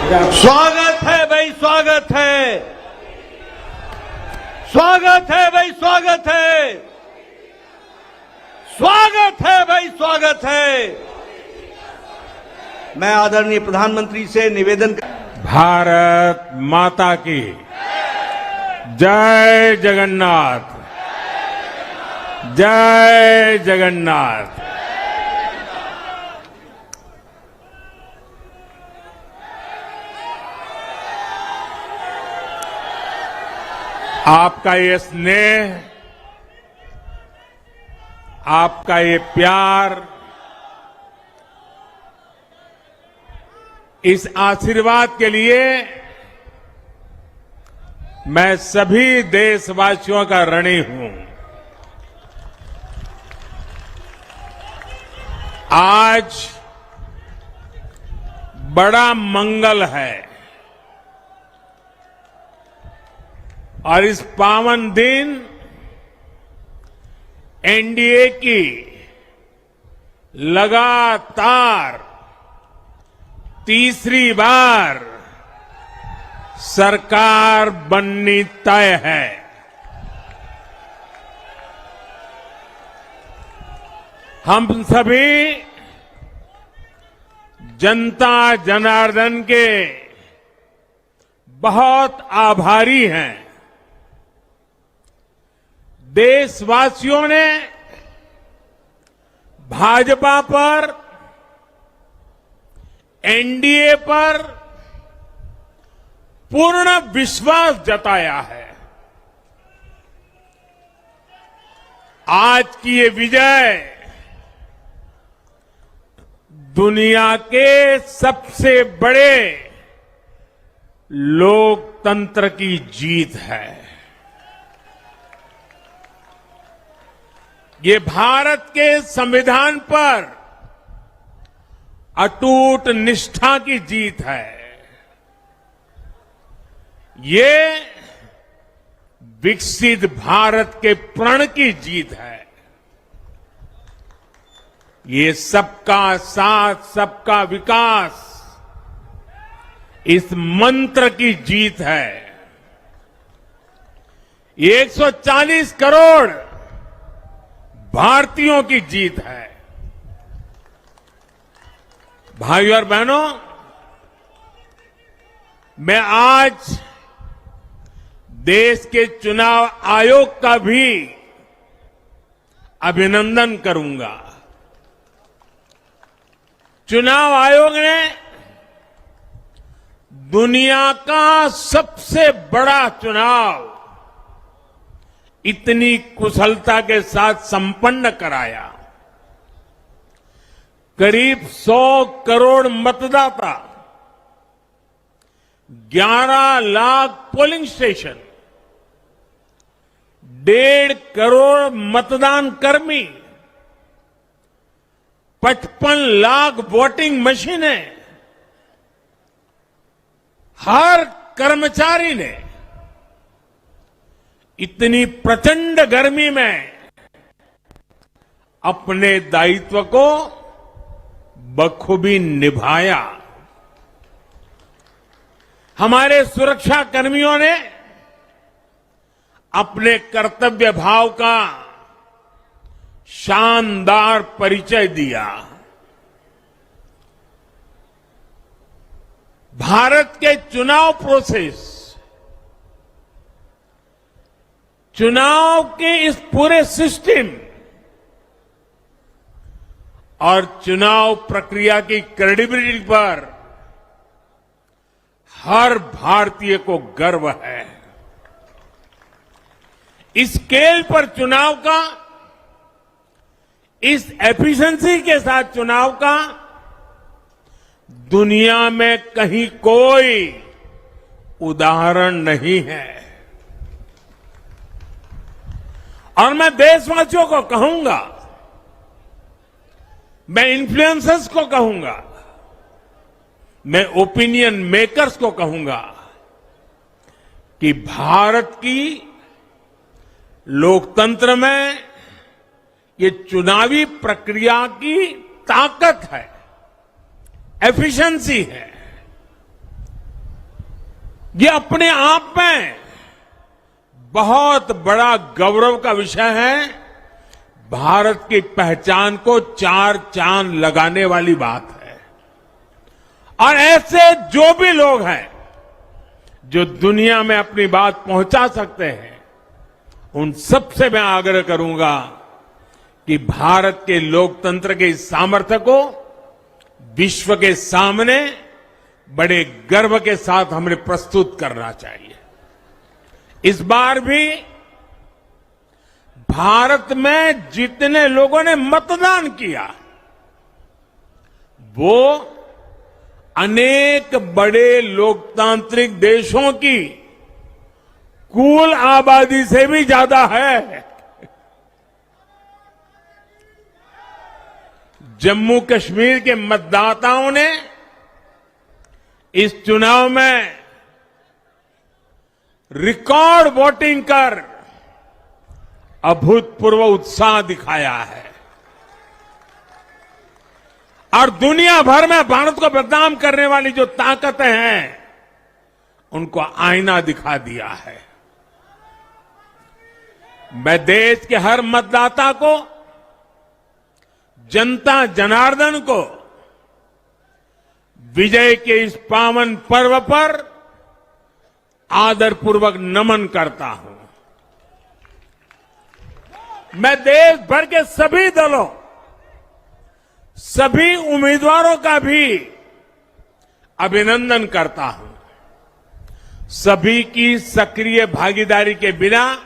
स्वागत है भाई, स्वागत है, स्वागत है भाई, स्वागत है, स्वागत है भाई, स्वागत है। मैं आदरणीय प्रधानमंत्री से निवेदन भारत माता की जय जगन्नाथ, जय जगन्नाथ। आपका ये स्नेह, आपका ये प्यार, इस आशीर्वाद के लिए मैं सभी देशवासियों का ऋणी हूं। आज बड़ा मंगल है और इस पावन दिन एनडीए की लगातार तीसरी बार सरकार बननी तय है। हम सभी जनता जनार्दन के बहुत आभारी हैं। देशवासियों ने भाजपा पर, एनडीए पर पूर्ण विश्वास जताया है। आज की ये विजय दुनिया के सबसे बड़े लोकतंत्र की जीत है। ये भारत के संविधान पर अटूट निष्ठा की जीत है। ये विकसित भारत के प्रण की जीत है। ये सबका साथ, सबका विकास, इस मंत्र की जीत है। ये 140 करोड़ भारतीयों की जीत है। भाइयों और बहनों, मैं आज देश के चुनाव आयोग का भी अभिनंदन करूंगा। चुनाव आयोग ने दुनिया का सबसे बड़ा चुनाव इतनी कुशलता के साथ संपन्न कराया। करीब 100 करोड़ मतदाता, 11 लाख पोलिंग स्टेशन, 1.5 करोड़ मतदान कर्मी, 55 लाख वोटिंग मशीनें, हर कर्मचारी ने इतनी प्रचंड गर्मी में अपने दायित्व को बखूबी निभाया। हमारे सुरक्षा कर्मियों ने अपने कर्तव्य भाव का शानदार परिचय दिया। भारत के चुनाव प्रोसेस, चुनाव के इस पूरे सिस्टम और चुनाव प्रक्रिया की क्रेडिबिलिटी पर हर भारतीय को गर्व है। इस स्केल पर चुनाव का, इस एफिशिएंसी के साथ चुनाव का दुनिया में कहीं कोई उदाहरण नहीं है। और मैं देशवासियों को कहूंगा, मैं इन्फ्लुएंसर्स को कहूंगा, मैं ओपिनियन मेकर्स को कहूंगा कि भारत की लोकतंत्र में ये चुनावी प्रक्रिया की ताकत है, एफिशिएंसी है। ये अपने आप में बहुत बड़ा गौरव का विषय है। भारत की पहचान को चार चांद लगाने वाली बात है। और ऐसे जो भी लोग हैं जो दुनिया में अपनी बात पहुंचा सकते हैं, उन सबसे मैं आग्रह करूंगा कि भारत के लोकतंत्र के इस सामर्थ्य को विश्व के सामने बड़े गर्व के साथ हमें प्रस्तुत करना चाहिए। इस बार भी भारत में जितने लोगों ने मतदान किया, वो अनेक बड़े लोकतांत्रिक देशों की कुल आबादी से भी ज्यादा है। जम्मू कश्मीर के मतदाताओं ने इस चुनाव में रिकॉर्ड वोटिंग कर अभूतपूर्व उत्साह दिखाया है और दुनिया भर में भारत को बदनाम करने वाली जो ताकतें हैं, उनको आईना दिखा दिया है। मैं देश के हर मतदाता को, जनता जनार्दन को विजय के इस पावन पर्व पर आदरपूर्वक नमन करता हूं। मैं देश भर के सभी दलों, सभी उम्मीदवारों का भी अभिनंदन करता हूं। सभी की सक्रिय भागीदारी के बिना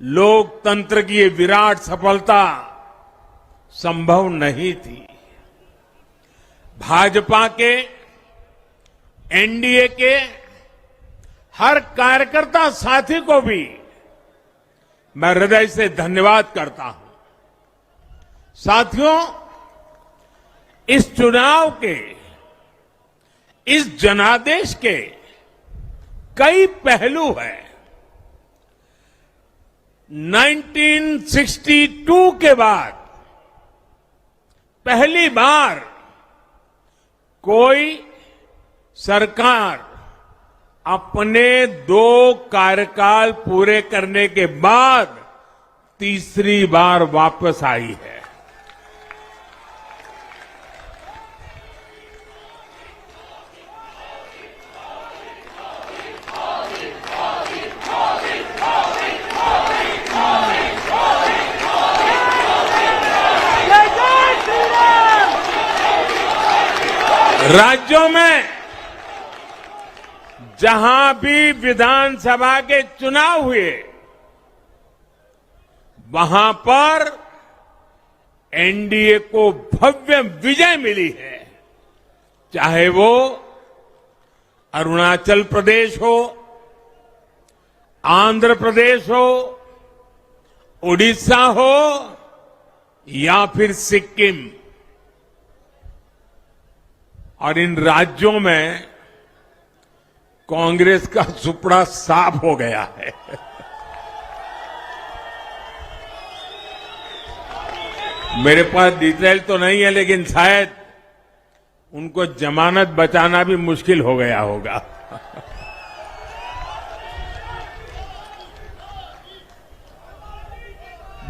लोकतंत्र की ये विराट सफलता संभव नहीं थी। भाजपा के, एनडीए के हर कार्यकर्ता साथी को भी मैं हृदय से धन्यवाद करता हूं। साथियों, इस चुनाव के, इस जनादेश के कई पहलू हैं। 1962 के बाद पहली बार कोई सरकार अपने 2 कार्यकाल पूरे करने के बाद तीसरी बार वापस आई है। राज्यों में जहां भी विधानसभा के चुनाव हुए, वहां पर एनडीए को भव्य विजय मिली है। चाहे वो अरुणाचल प्रदेश हो, आंध्र प्रदेश हो, उड़ीसा हो या फिर सिक्किम। और इन राज्यों में कांग्रेस का सुपड़ा साफ हो गया है। मेरे पास डिटेल तो नहीं है, लेकिन शायद उनको जमानत बचाना भी मुश्किल हो गया होगा।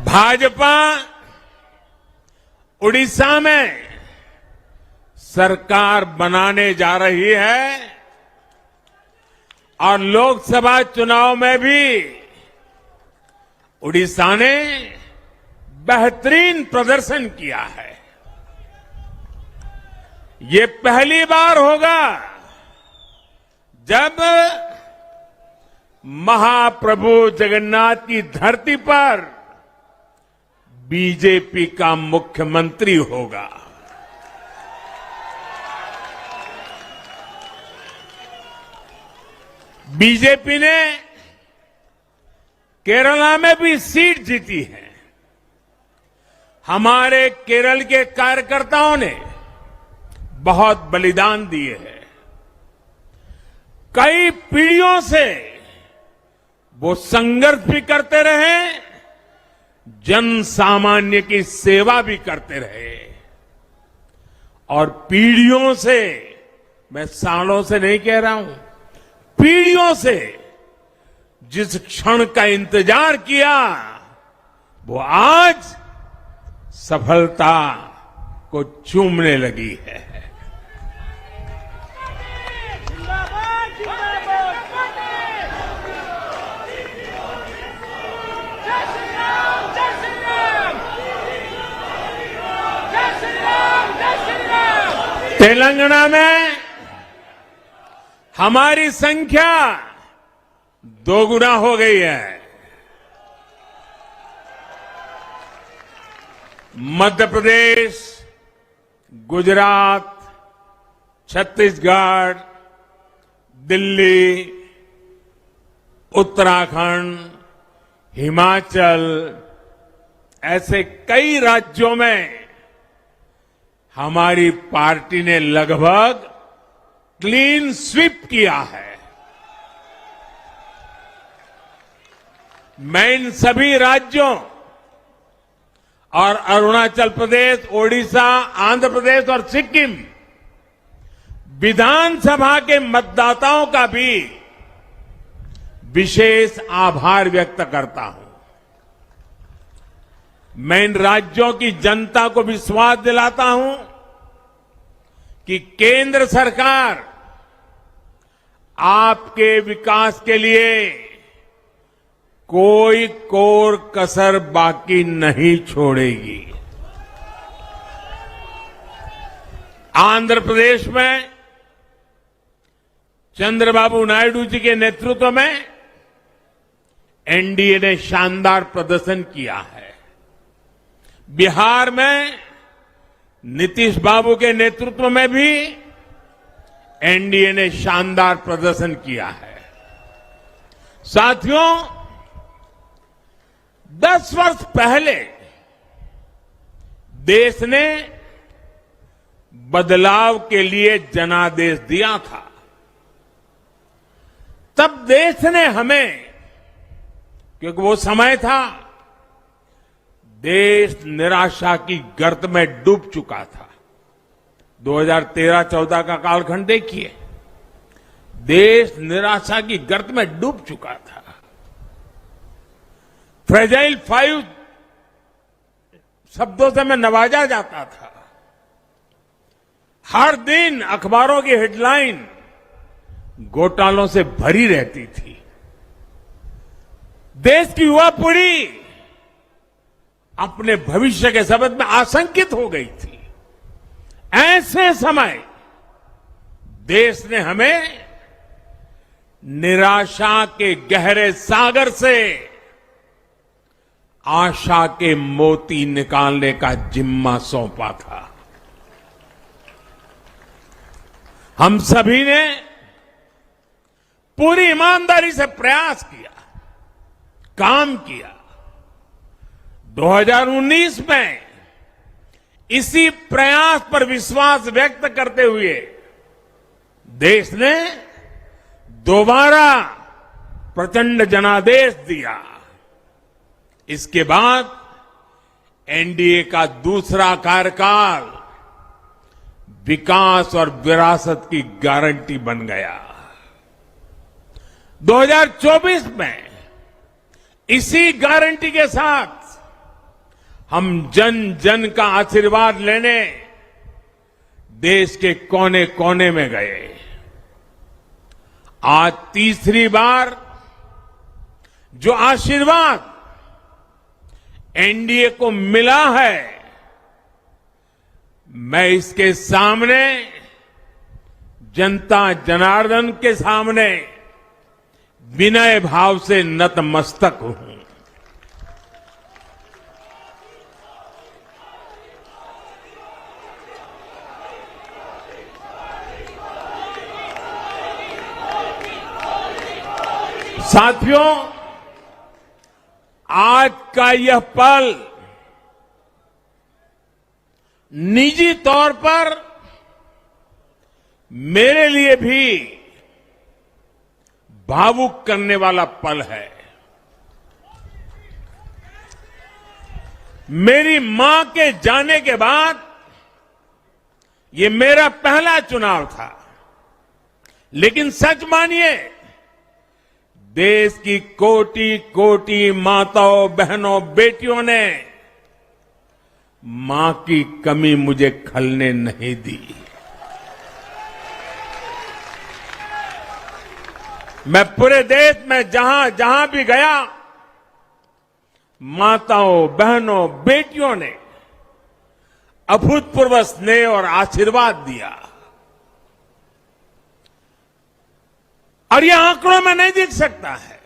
भाजपा उड़ीसा में सरकार बनाने जा रही है और लोकसभा चुनाव में भी उड़ीसा ने बेहतरीन प्रदर्शन किया है। ये पहली बार होगा जब महाप्रभु जगन्नाथ की धरती पर बीजेपी का मुख्यमंत्री होगा। बीजेपी ने केरला में भी सीट जीती है। हमारे केरल के कार्यकर्ताओं ने बहुत बलिदान दिए हैं। कई पीढ़ियों से वो संघर्ष भी करते रहे, जन सामान्य की सेवा भी करते रहे और पीढ़ियों से, मैं सालों से नहीं कह रहा हूं, पीढ़ियों से जिस क्षण का इंतजार किया वो आज सफलता को चूमने लगी है। तेलंगाना में हमारी संख्या दोगुना हो गई है। मध्य प्रदेश, गुजरात, छत्तीसगढ़, दिल्ली, उत्तराखंड, हिमाचल ऐसे कई राज्यों में हमारी पार्टी ने लगभग क्लीन स्वीप किया है। मैं इन सभी राज्यों और अरुणाचल प्रदेश, ओडिशा, आंध्र प्रदेश और सिक्किम विधानसभा के मतदाताओं का भी विशेष आभार व्यक्त करता हूं। मैं इन राज्यों की जनता को विश्वास दिलाता हूं कि केंद्र सरकार आपके विकास के लिए कोई कोर कसर बाकी नहीं छोड़ेगी। आंध्र प्रदेश में चंद्रबाबू नायडू जी के नेतृत्व में एनडीए ने शानदार प्रदर्शन किया है। बिहार में नीतीश बाबू के नेतृत्व में भी एनडीए ने शानदार प्रदर्शन किया है। साथियों, 10 वर्ष पहले देश ने बदलाव के लिए जनादेश दिया था। तब देश ने हमें, क्योंकि वो समय था देश निराशा की गर्त में डूब चुका था। 2013-14 का कालखंड देखिए, देश निराशा की गर्त में डूब चुका था। फ्रेजाइल 5 शब्दों से मैं नवाजा जाता था। हर दिन अखबारों की हेडलाइन घोटालों से भरी रहती थी। देश की युवा पीढ़ी अपने भविष्य के संबंध में आशंकित हो गई थी। ऐसे समय देश ने हमें निराशा के गहरे सागर से आशा के मोती निकालने का जिम्मा सौंपा था। हम सभी ने पूरी ईमानदारी से प्रयास किया, काम किया। 2019 में इसी प्रयास पर विश्वास व्यक्त करते हुए देश ने दोबारा प्रचंड जनादेश दिया। इसके बाद एनडीए का दूसरा कार्यकाल विकास और विरासत की गारंटी बन गया। 2024 में इसी गारंटी के साथ हम जन जन का आशीर्वाद लेने देश के कोने कोने में गए। आज तीसरी बार जो आशीर्वाद एनडीए को मिला है, मैं इसके सामने, जनता जनार्दन के सामने विनय भाव से नतमस्तक हूं। साथियों, आज का यह पल निजी तौर पर मेरे लिए भी भावुक करने वाला पल है। मेरी मां के जाने के बाद ये मेरा पहला चुनाव था, लेकिन सच मानिए देश की कोटि कोटि माताओं, बहनों, बेटियों ने मां की कमी मुझे खलने नहीं दी। मैं पूरे देश में जहां जहां भी गया, माताओं, बहनों, बेटियों ने अभूतपूर्व स्नेह और आशीर्वाद दिया। और यह आंकड़ों में नहीं दिख सकता है।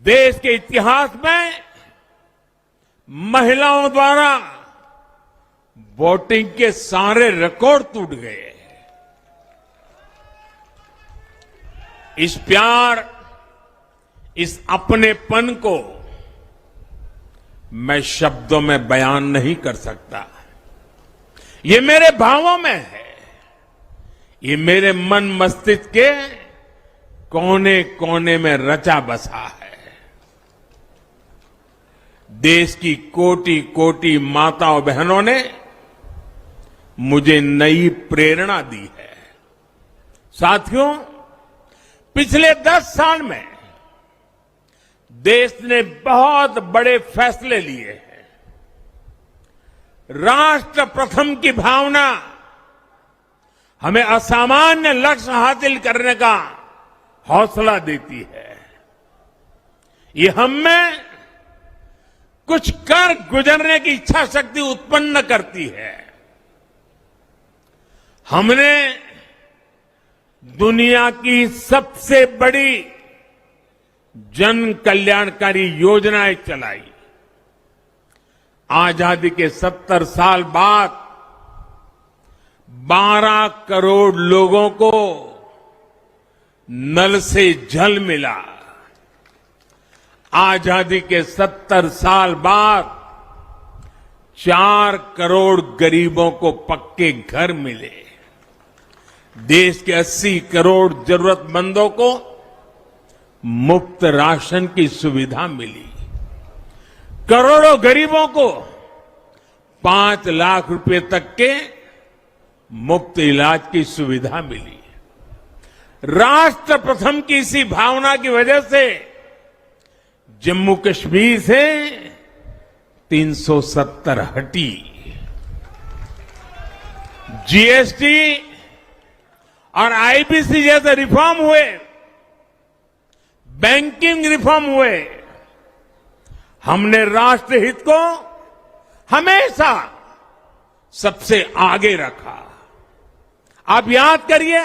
देश के इतिहास में महिलाओं द्वारा वोटिंग के सारे रिकॉर्ड टूट गए। इस प्यार, इस अपनेपन को मैं शब्दों में बयान नहीं कर सकता। ये मेरे भावों में है। ये मेरे मन मस्तिष्क के कोने कोने में रचा बसा है। देश की कोटि कोटि माताओं, बहनों ने मुझे नई प्रेरणा दी है। साथियों, पिछले 10 साल में देश ने बहुत बड़े फैसले लिए हैं। राष्ट्र प्रथम की भावना हमें असामान्य लक्ष्य हासिल करने का हौसला देती है। ये हम में कुछ कर गुजरने की इच्छा शक्ति उत्पन्न करती है। हमने दुनिया की सबसे बड़ी जन कल्याणकारी योजनाएं चलाई। आजादी के 70 साल बाद 12 करोड़ लोगों को नल से जल मिला। आजादी के 70 साल बाद 4 करोड़ गरीबों को पक्के घर मिले। देश के 80 करोड़ जरूरतमंदों को मुफ्त राशन की सुविधा मिली। करोड़ों गरीबों को 5 लाख रुपए तक के मुफ्त इलाज की सुविधा मिली। राष्ट्र प्रथम की इसी भावना की वजह से जम्मू कश्मीर से 370 हटी। जीएसटी और आईबीसी जैसे रिफॉर्म हुए, बैंकिंग रिफॉर्म हुए। हमने राष्ट्रहित को हमेशा सबसे आगे रखा। आप याद करिए,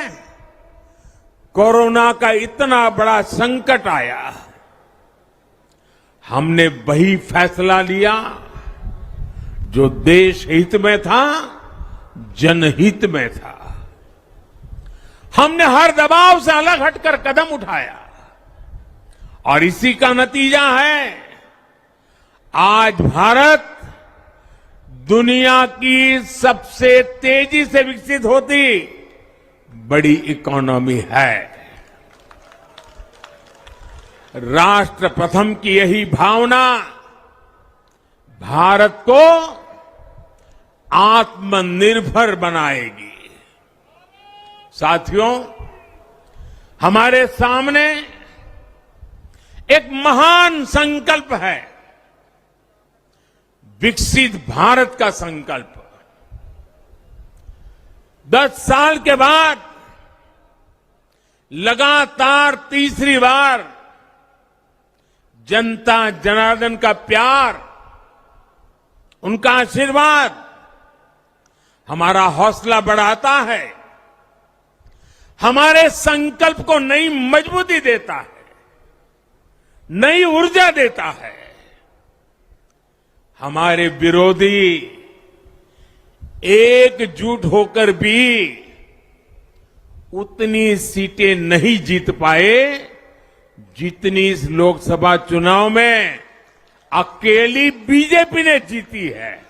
कोरोना का इतना बड़ा संकट आया, हमने वही फैसला लिया जो देश हित में था, जनहित में था। हमने हर दबाव से अलग हटकर कदम उठाया और इसी का नतीजा है आज भारत दुनिया की सबसे तेजी से विकसित होती बड़ी इकोनॉमी है। राष्ट्र प्रथम की यही भावना भारत को आत्मनिर्भर बनाएगी। साथियों, हमारे सामने एक महान संकल्प है, विकसित भारत का संकल्प। 10 साल के बाद लगातार तीसरी बार जनता जनार्दन का प्यार, उनका आशीर्वाद हमारा हौसला बढ़ाता है, हमारे संकल्प को नई मजबूती देता है, नई ऊर्जा देता है। हमारे विरोधी एकजुट होकर भी उतनी सीटें नहीं जीत पाए जितनी इस लोकसभा चुनाव में अकेली बीजेपी ने जीती है।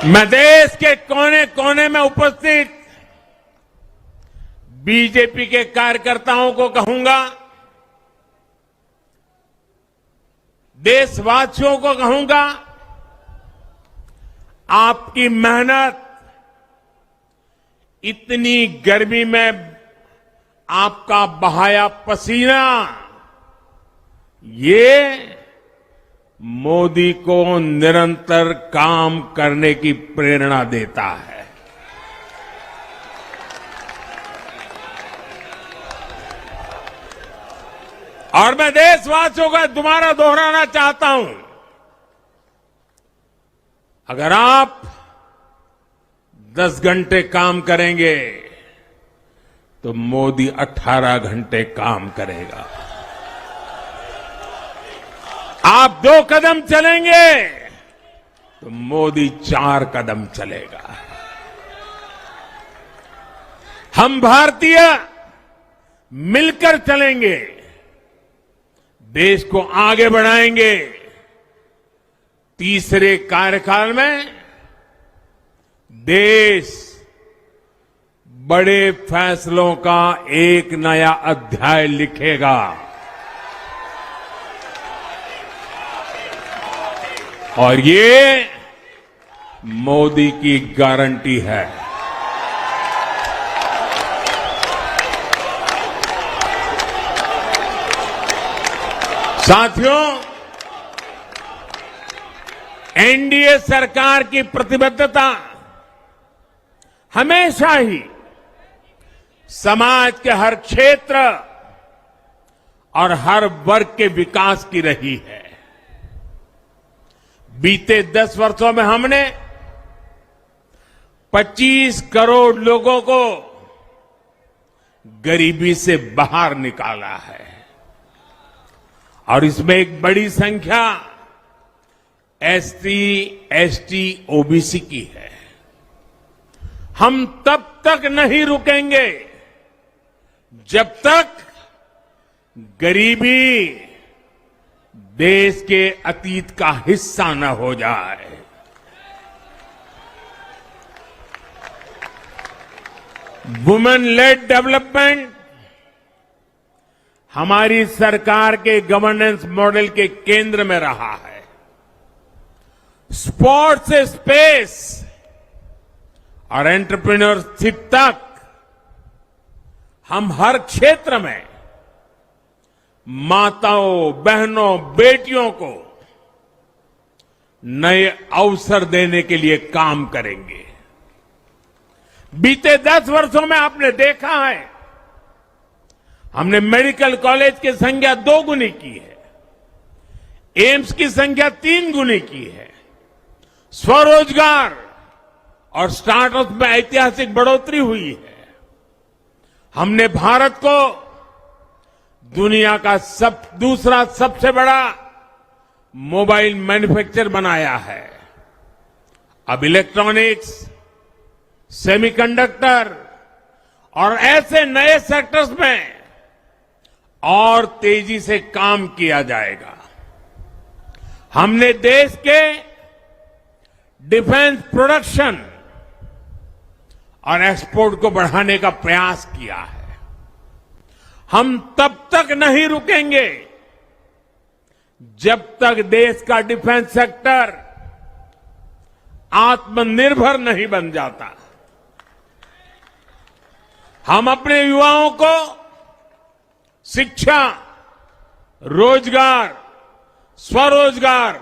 मैं देश के कोने कोने में उपस्थित बीजेपी के कार्यकर्ताओं को कहूंगा, देशवासियों को कहूंगा, आपकी मेहनत, इतनी गर्मी में आपका बहाया पसीना, ये मोदी को निरंतर काम करने की प्रेरणा देता है। और मैं देशवासियों का दोबारा दोहराना चाहता हूं, अगर आप 10 घंटे काम करेंगे तो मोदी 18 घंटे काम करेगा। आप 2 कदम चलेंगे तो मोदी 4 कदम चलेगा। हम भारतीय मिलकर चलेंगे, देश को आगे बढ़ाएंगे। तीसरे कार्यकाल में देश बड़े फैसलों का एक नया अध्याय लिखेगा। और ये मोदी की गारंटी है। साथियों, एनडीए सरकार की प्रतिबद्धता हमेशा ही समाज के हर क्षेत्र और हर वर्ग के विकास की रही है। बीते 10 वर्षों में हमने 25 करोड़ लोगों को गरीबी से बाहर निकाला है और इसमें एक बड़ी संख्या एसटी, एसटी, ओबीसी की है। हम तब तक नहीं रुकेंगे जब तक गरीबी देश के अतीत का हिस्सा न हो जाए। वुमेन लेड डेवलपमेंट हमारी सरकार के गवर्नेंस मॉडल के केंद्र में रहा है। स्पोर्ट्स से स्पेस और एंटरप्रेन्योरशिप तक हम हर क्षेत्र में माताओं, बहनों, बेटियों को नए अवसर देने के लिए काम करेंगे। बीते 10 वर्षों में आपने देखा है, हमने मेडिकल कॉलेज की संख्या 2 गुनी की है, एम्स की संख्या 3 गुनी की है, स्वरोजगार और स्टार्टअप में ऐतिहासिक बढ़ोतरी हुई है। हमने भारत को दुनिया का दूसरा सबसे बड़ा मोबाइल मैन्युफैक्चर बनाया है। अब इलेक्ट्रॉनिक्स, सेमीकंडक्टर और ऐसे नए सेक्टर्स में और तेजी से काम किया जाएगा। हमने देश के डिफेंस प्रोडक्शन और एक्सपोर्ट को बढ़ाने का प्रयास किया है। हम तब तक नहीं रुकेंगे जब तक देश का डिफेंस सेक्टर आत्मनिर्भर नहीं बन जाता। हम अपने युवाओं को शिक्षा, रोजगार, स्वरोजगार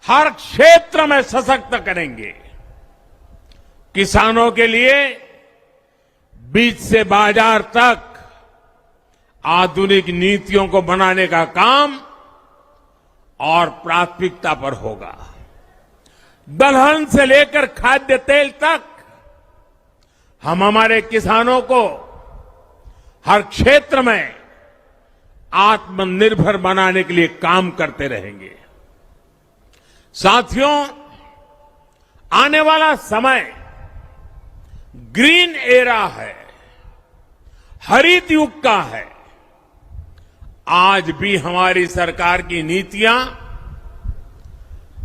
हर क्षेत्र में सशक्त करेंगे। किसानों के लिए बीज से बाजार तक आधुनिक नीतियों को बनाने का काम और प्राथमिकता पर होगा। दलहन से लेकर खाद्य तेल तक हम हमारे किसानों को हर क्षेत्र में आत्मनिर्भर बनाने के लिए काम करते रहेंगे। साथियों, आने वाला समय ग्रीन एरा है, हरित युग का है। आज भी हमारी सरकार की नीतियां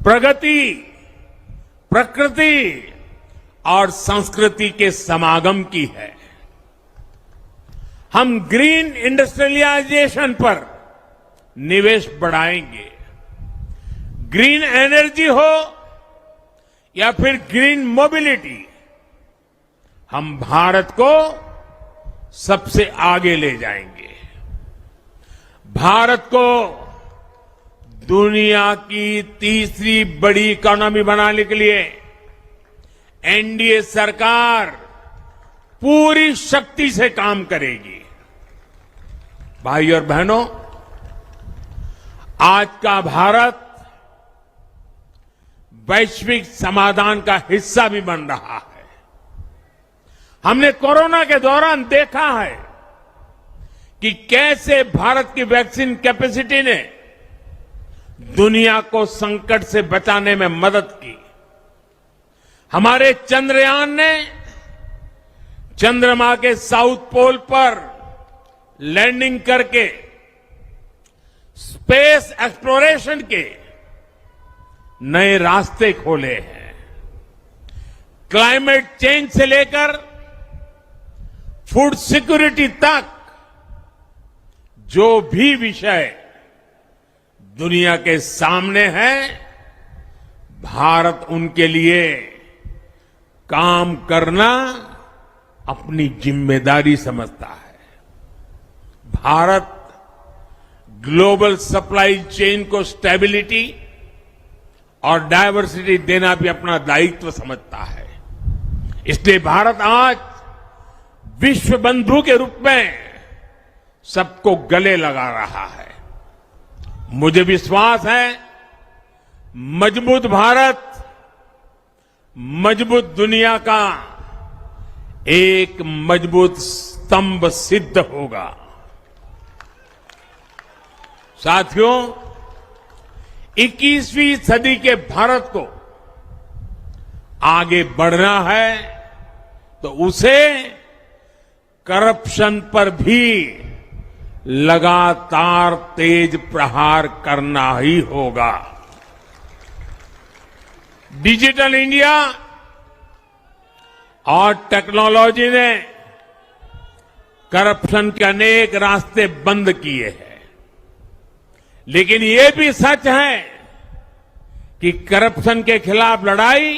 प्रगति, प्रकृति और संस्कृति के समागम की है। हम ग्रीन इंडस्ट्रियलाइजेशन पर निवेश बढ़ाएंगे, ग्रीन एनर्जी हो या फिर ग्रीन मोबिलिटी, हम भारत को सबसे आगे ले जाएंगे। भारत को दुनिया की तीसरी बड़ी इकोनॉमी बनाने के लिए एनडीए सरकार पूरी शक्ति से काम करेगी। भाई और बहनों, आज का भारत वैश्विक समाधान का हिस्सा भी बन रहा है। हमने कोरोना के दौरान देखा है कि कैसे भारत की वैक्सीन कैपेसिटी ने दुनिया को संकट से बचाने में मदद की। हमारे चंद्रयान ने चंद्रमा के साउथ पोल पर लैंडिंग करके स्पेस एक्सप्लोरेशन के नए रास्ते खोले हैं। क्लाइमेट चेंज से लेकर फूड सिक्योरिटी तक जो भी विषय दुनिया के सामने है, भारत उनके लिए काम करना अपनी जिम्मेदारी समझता है। भारत ग्लोबल सप्लाई चेन को स्टेबिलिटी और डायवर्सिटी देना भी अपना दायित्व समझता है। इसलिए भारत आज विश्व बंधु के रूप में सबको गले लगा रहा है। मुझे विश्वास है, मजबूत भारत मजबूत दुनिया का एक मजबूत स्तंभ सिद्ध होगा। साथियों, 21वीं सदी के भारत को आगे बढ़ना है तो उसे करप्शन पर भी लगातार तेज प्रहार करना ही होगा। डिजिटल इंडिया और टेक्नोलॉजी ने करप्शन के अनेक रास्ते बंद किए हैं, लेकिन ये भी सच है कि करप्शन के खिलाफ लड़ाई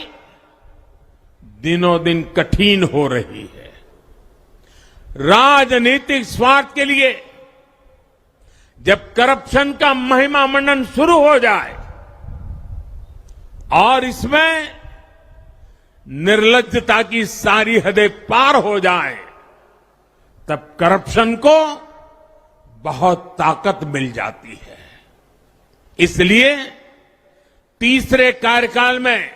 दिनों दिन कठिन हो रही है। राजनीतिक स्वार्थ के लिए जब करप्शन का महिमा मंडन शुरू हो जाए और इसमें निर्लज्जता की सारी हदें पार हो जाए, तब करप्शन को बहुत ताकत मिल जाती है। इसलिए तीसरे कार्यकाल में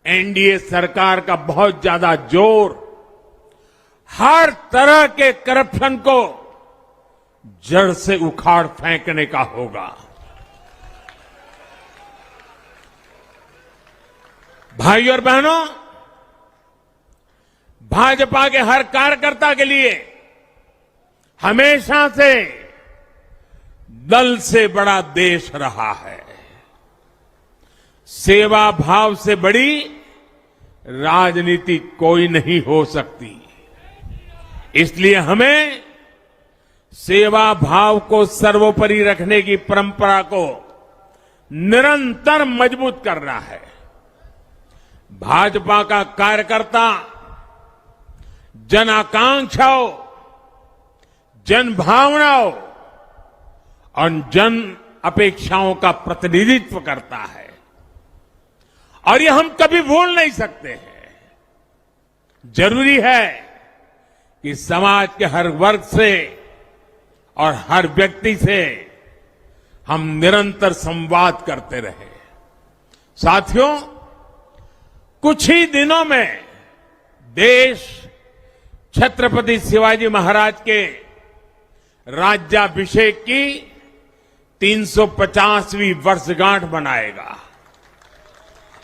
एनडीए सरकार का बहुत ज्यादा जोर हर तरह के करप्शन को जड़ से उखाड़ फेंकने का होगा। भाई और बहनों, भाजपा के हर कार्यकर्ता के लिए हमेशा से दल से बड़ा देश रहा है। सेवा भाव से बड़ी राजनीति कोई नहीं हो सकती। इसलिए हमें सेवा भाव को सर्वोपरि रखने की परंपरा को निरंतर मजबूत करना है। भाजपा का कार्यकर्ता जन आकांक्षाओं, जन भावनाओं और जन अपेक्षाओं का प्रतिनिधित्व करता है और ये हम कभी भूल नहीं सकते हैं। जरूरी है कि समाज के हर वर्ग से और हर व्यक्ति से हम निरंतर संवाद करते रहे। साथियों, कुछ ही दिनों में देश छत्रपति शिवाजी महाराज के राज्याभिषेक की 350वीं वर्षगांठ मनाएगा।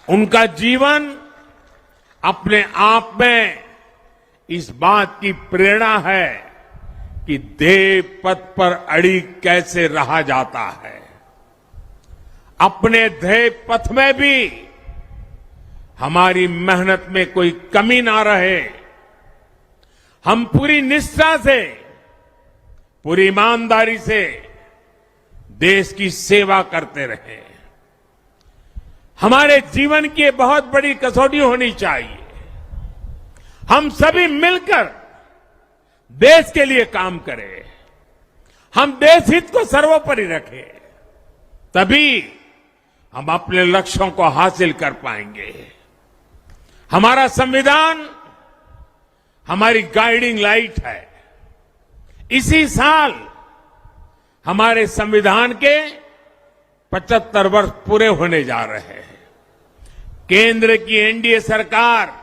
उनका जीवन अपने आप में इस बात की प्रेरणा है कि देव पथ पर अड़ी कैसे रहा जाता है। अपने देव पथ में भी हमारी मेहनत में कोई कमी ना रहे। हम पूरी निष्ठा से, पूरी ईमानदारी से देश की सेवा करते रहे। हमारे जीवन की बहुत बड़ी कसौटी होनी चाहिए। हम सभी मिलकर देश के लिए काम करें, हम देश हित को सर्वोपरि रखें, तभी हम अपने लक्ष्यों को हासिल कर पाएंगे। हमारा संविधान हमारी गाइडिंग लाइट है। इसी साल हमारे संविधान के 75 वर्ष पूरे होने जा रहे हैं। केंद्र की एनडीए सरकार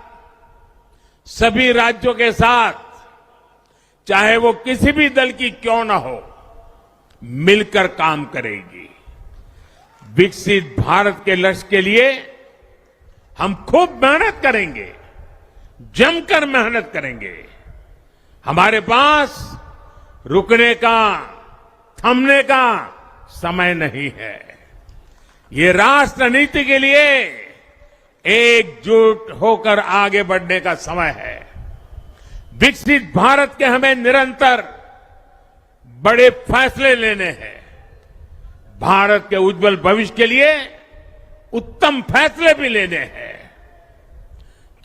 सभी राज्यों के साथ, चाहे वो किसी भी दल की क्यों न हो, मिलकर काम करेगी। विकसित भारत के लक्ष्य के लिए हम खूब मेहनत करेंगे, जमकर मेहनत करेंगे। हमारे पास रुकने का, थमने का समय नहीं है। ये राष्ट्र नीति के लिए एकजुट होकर आगे बढ़ने का समय है। विकसित भारत के हमें निरंतर बड़े फैसले लेने हैं। भारत के उज्जवल भविष्य के लिए उत्तम फैसले भी लेने हैं।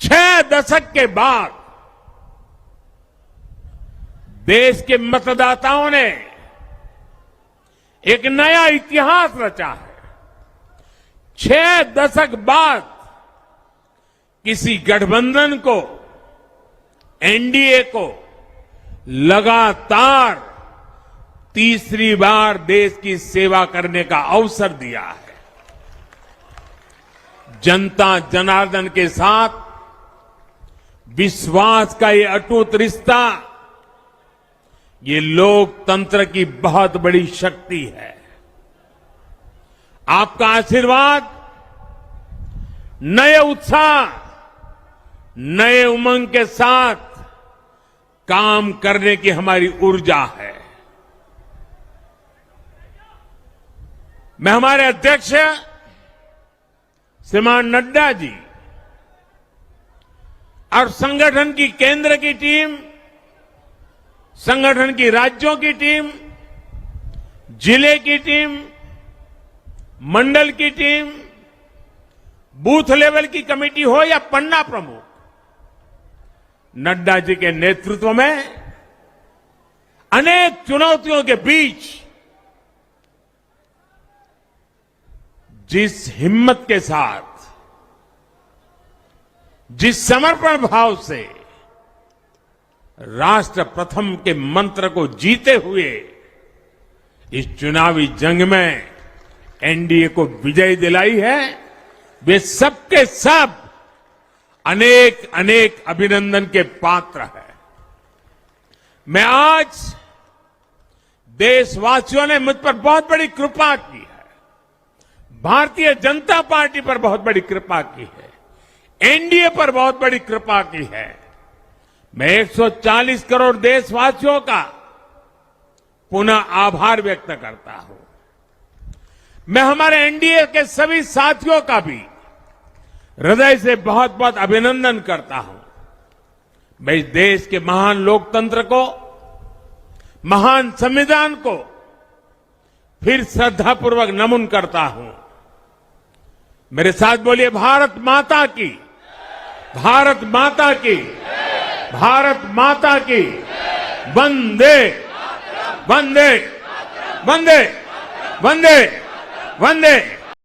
6 दशक के बाद देश के मतदाताओं ने एक नया इतिहास रचा है। 6 दशक बाद किसी गठबंधन को, एनडीए को लगातार तीसरी बार देश की सेवा करने का अवसर दिया है। जनता जनार्दन के साथ विश्वास का ये अटूट रिश्ता, ये लोकतंत्र की बहुत बड़ी शक्ति है। आपका आशीर्वाद नए उत्साह, नए उमंग के साथ काम करने की हमारी ऊर्जा है। मैं हमारे अध्यक्ष श्रीमान नड्डा जी और संगठन की केंद्र की टीम, संगठन की राज्यों की टीम, जिले की टीम, मंडल की टीम, बूथ लेवल की कमेटी हो या पन्ना प्रमुख, नड्डा जी के नेतृत्व में अनेक चुनौतियों के बीच जिस हिम्मत के साथ, जिस समर्पण भाव से राष्ट्र प्रथम के मंत्र को जीते हुए इस चुनावी जंग में एनडीए को विजय दिलाई है, वे सबके सब अनेक अनेक अभिनंदन के पात्र हैं। मैं आज देशवासियों ने मुझ पर बहुत बड़ी कृपा की है, भारतीय जनता पार्टी पर बहुत बड़ी कृपा की है, एनडीए पर बहुत बड़ी कृपा की है। मैं 140 करोड़ देशवासियों का पुनः आभार व्यक्त करता हूं। मैं हमारे एनडीए के सभी साथियों का भी हृदय से बहुत बहुत अभिनंदन करता हूं। मैं इस देश के महान लोकतंत्र को, महान संविधान को फिर श्रद्धापूर्वक नमन करता हूं। मेरे साथ बोलिए, भारत माता की, भारत माता की, भारत माता की, वंदे वंदे वंदे वंदे वंदे।